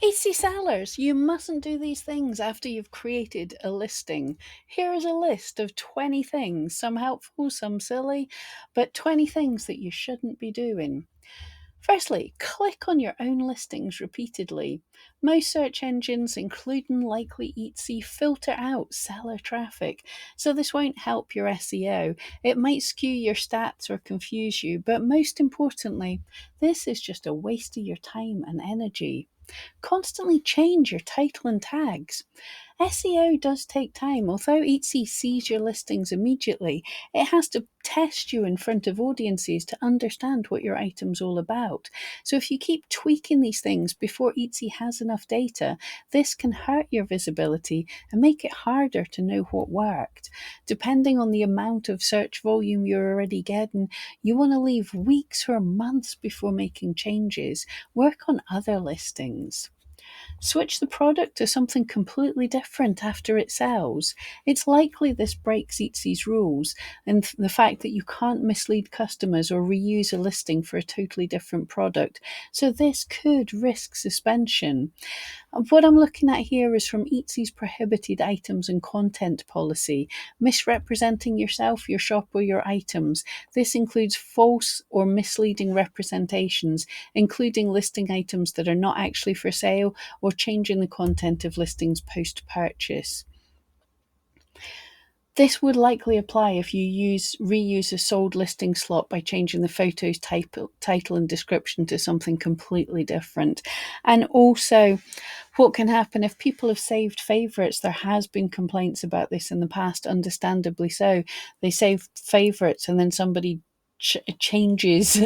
Etsy sellers, you mustn't do these things after you've created a listing. Here is a list of 20 things, some helpful, some silly, but 20 things that you shouldn't be doing. Firstly, click on your own listings repeatedly. Most search engines, including likely Etsy, filter out seller traffic, so this won't help your SEO. It might skew your stats or confuse you, but most importantly, this is just a waste of your time and energy. Constantly change your title and tags. SEO does take time. Although Etsy sees your listings immediately, it has to test you in front of audiences to understand what your item's all about. So if you keep tweaking these things before Etsy has enough data, this can hurt your visibility and make it harder to know what worked. Depending on the amount of search volume you're already getting, you want to leave weeks or months before making changes. Work on other listings. Switch the product to something completely different after it sells. It's likely this breaks Etsy's rules and the fact that you can't mislead customers or reuse a listing for a totally different product. So this could risk suspension. What I'm looking at here is from Etsy's prohibited items and content policy, misrepresenting yourself, your shop, or your items. This includes false or misleading representations, including listing items that are not actually for sale or changing the content of listings post purchase. This would likely apply if you reuse a sold listing slot by changing the photo's title and description to something completely different. And also, what can happen if people have saved favorites? There has been complaints about this in the past, understandably so. They save favorites and then somebody changes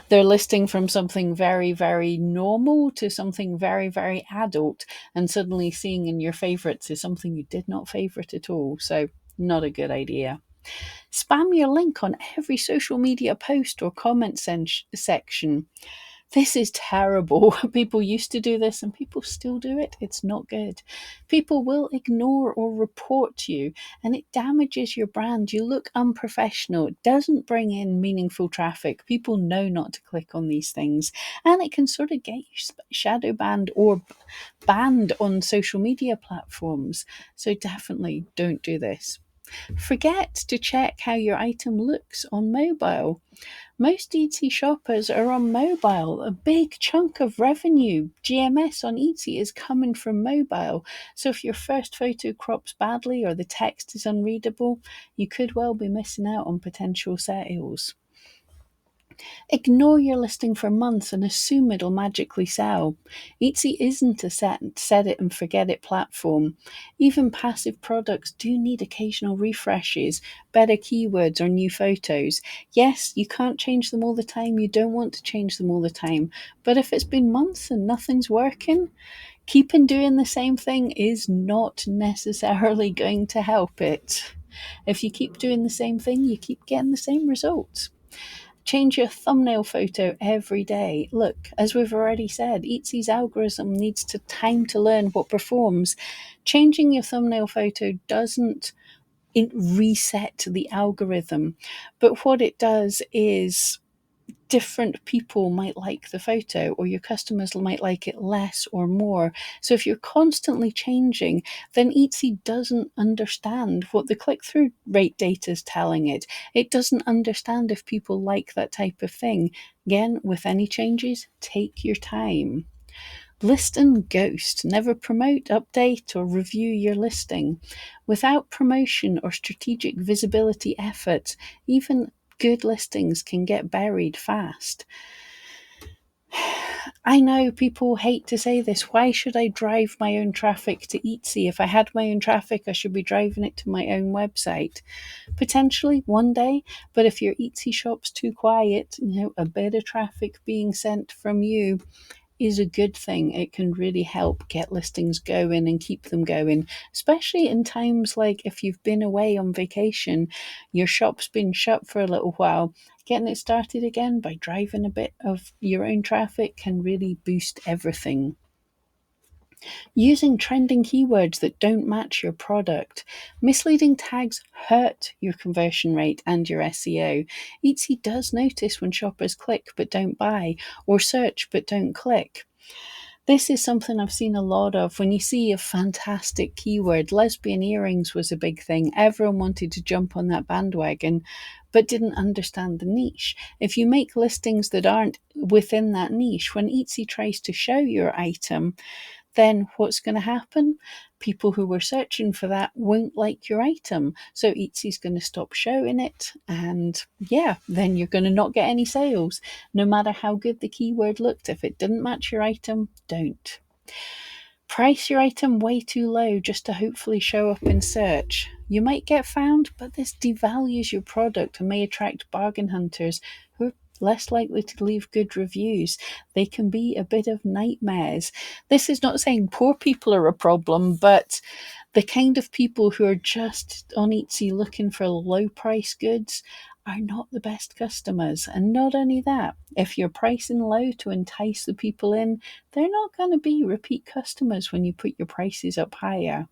their listing from something very, very normal to something very, very adult, and suddenly seeing in your favorites is something you did not favorite at all. So, not a good idea. Spam your link on every social media post or comment section. This is terrible. People used to do this and people still do it. It's not good. People will ignore or report you and it damages your brand. You look unprofessional. It doesn't bring in meaningful traffic. People know not to click on these things and it can sort of get you shadow banned or banned on social media platforms. So definitely don't do this. Forget to check how your item looks on mobile. Most Etsy shoppers are on mobile. A big chunk of revenue, GMS on Etsy, is coming from mobile. So if your first photo crops badly or the text is unreadable, you could well be missing out on potential sales. Ignore your listing for months and assume it'll magically sell. Etsy isn't a set it and forget it platform. Even passive products do need occasional refreshes, better keywords, or new photos. Yes, you can't change them all the time, you don't want to change them all the time, but if it's been months and nothing's working, keeping doing the same thing is not necessarily going to help it. If you keep doing the same thing, you keep getting the same results. Change your thumbnail photo every day. Look, as we've already said, Etsy's algorithm needs time to learn what performs. Changing your thumbnail photo doesn't reset the algorithm, but what it does is different people might like the photo or your customers might like it less or more. So if you're constantly changing, then Etsy doesn't understand what the click-through rate data is telling it. It doesn't understand if people like that type of thing. Again, with any changes, take your time. List and ghost. Never promote, update, or review your listing. Without promotion or strategic visibility efforts, even good listings can get buried fast. I know people hate to say this. Why should I drive my own traffic to Etsy? If I had my own traffic, I should be driving it to my own website. Potentially one day, but if your Etsy shop's too quiet, a bit of traffic being sent from you is a good thing. It can really help get listings going and keep them going, especially in times like if you've been away on vacation, your shop's been shut for a little while. Getting it started again by driving a bit of your own traffic can really boost everything. Using trending keywords that don't match your product. Misleading tags hurt your conversion rate and your SEO. Etsy does notice when shoppers click but don't buy, or search but don't click. This is something I've seen a lot of. When you see a fantastic keyword, lesbian earrings was a big thing. Everyone wanted to jump on that bandwagon, but didn't understand the niche. If you make listings that aren't within that niche, when Etsy tries to show your item, then what's going to happen? People who were searching for that won't like your item. So Etsy's going to stop showing it. And yeah, then you're going to not get any sales. No matter how good the keyword looked, if it didn't match your item, don't. Price your item way too low just to hopefully show up in search. You might get found, but this devalues your product and may attract bargain hunters who are less likely to leave good reviews. They can be a bit of nightmares. This is not saying poor people are a problem, but the kind of people who are just on Etsy looking for low price goods are not the best customers. And not only that, if you're pricing low to entice the people in, they're not going to be repeat customers when you put your prices up higher.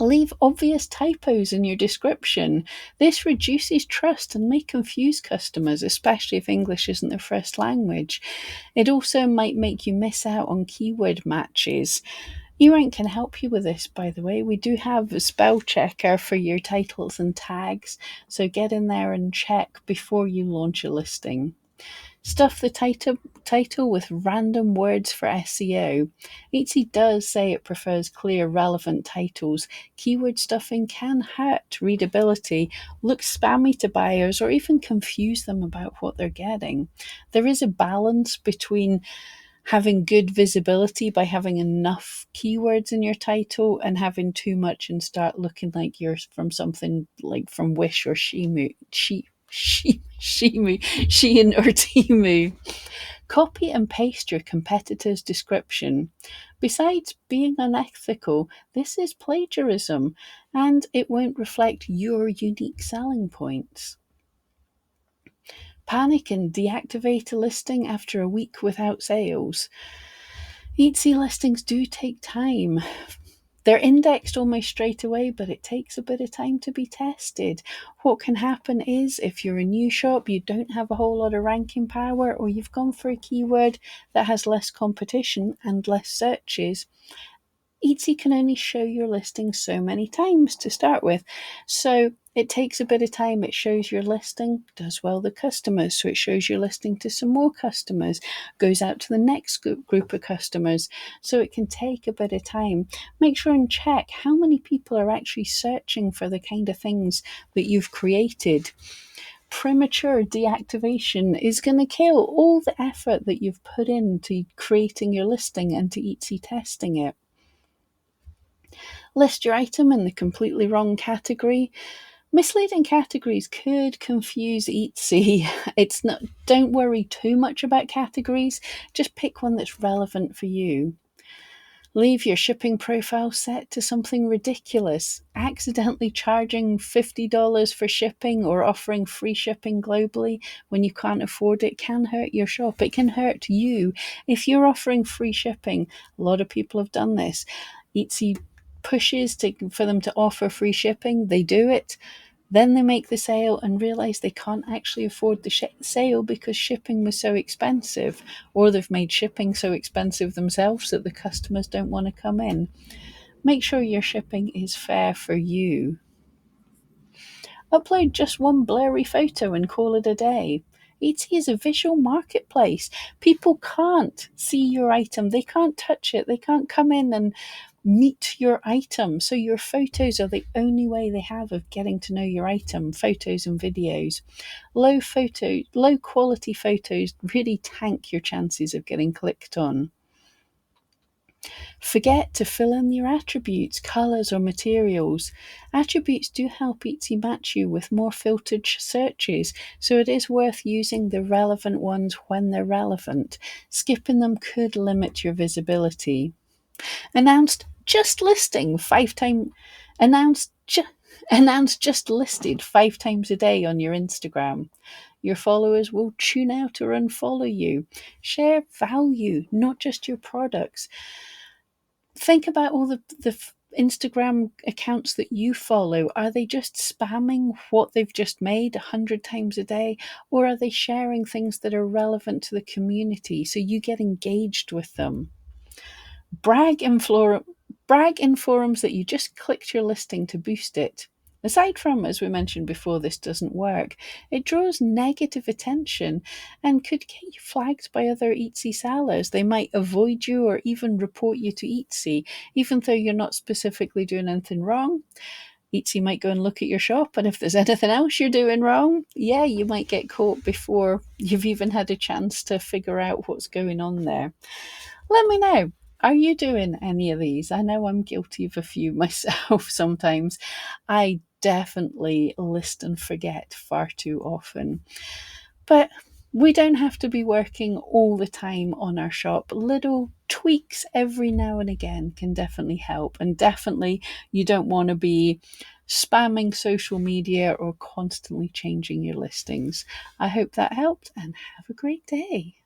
Leave obvious typos in your description. This reduces trust and may confuse customers, especially if English isn't their first language. It also might make you miss out on keyword matches. eRank can help you with this, by the way. We do have a spell checker for your titles and tags, so get in there and check before you launch a listing. Stuff the title with random words for SEO. Etsy does say it prefers clear, relevant titles. Keyword stuffing can hurt readability, look spammy to buyers, or even confuse them about what they're getting. There is a balance between having good visibility by having enough keywords in your title and having too much and start looking like you're from something like from Wish or Shein or Temu. Copy and paste your competitor's description. Besides being unethical, this is plagiarism and it won't reflect your unique selling points. Panic and deactivate a listing after a week without sales. Etsy listings do take time. They're indexed almost straight away, but it takes a bit of time to be tested. What can happen is if you're a new shop, you don't have a whole lot of ranking power, or you've gone for a keyword that has less competition and less searches, Etsy can only show your listing so many times to start with. So it takes a bit of time. It shows your listing, does well the customers. So it shows your listing to some more customers, goes out to the next group of customers. So it can take a bit of time. Make sure and check how many people are actually searching for the kind of things that you've created. Premature deactivation is going to kill all the effort that you've put into creating your listing and to Etsy testing it. List your item in the completely wrong category. Misleading categories could confuse Etsy. It's not. Don't worry too much about categories. Just pick one that's relevant for you. Leave your shipping profile set to something ridiculous. Accidentally charging $50 for shipping or offering free shipping globally when you can't afford it can hurt your shop. It can hurt you. If you're offering free shipping, a lot of people have done this. Etsy pushes for them to offer free shipping. They do it. Then they make the sale and realize they can't actually afford the sale because shipping was so expensive, or they've made shipping so expensive themselves that the customers don't want to come in. Make sure your shipping is fair for you. Upload just one blurry photo and call it a day. Etsy is a visual marketplace. People can't see your item. They can't touch it. They can't come in and meet your item. So your photos are the only way they have of getting to know your item, photos and videos. Low quality photos really tank your chances of getting clicked on. Forget to fill in your attributes, colors, or materials. Attributes do help Etsy match you with more filtered searches, so it is worth using the relevant ones when they're relevant. Skipping them could limit your visibility. Announced just listing 5 times. Announced just listed 5 times a day on your Instagram. Your followers will tune out or unfollow you. Share value, not just your products. Think about all the Instagram accounts that you follow, are they just spamming what they've just made 100 times a day? Or are they sharing things that are relevant to the community so you get engaged with them? Brag in forums that you just clicked your listing to boost it. Aside from, as we mentioned before, this doesn't work, it draws negative attention and could get you flagged by other Etsy sellers. They might avoid you or even report you to Etsy, even though you're not specifically doing anything wrong. Etsy might go and look at your shop, and if there's anything else you're doing wrong, yeah, you might get caught before you've even had a chance to figure out what's going on there. Let me know. Are you doing any of these? I know I'm guilty of a few myself sometimes. I definitely list and forget far too often. But we don't have to be working all the time on our shop. Little tweaks every now and again can definitely help. And definitely, you don't want to be spamming social media or constantly changing your listings. I hope that helped, and have a great day.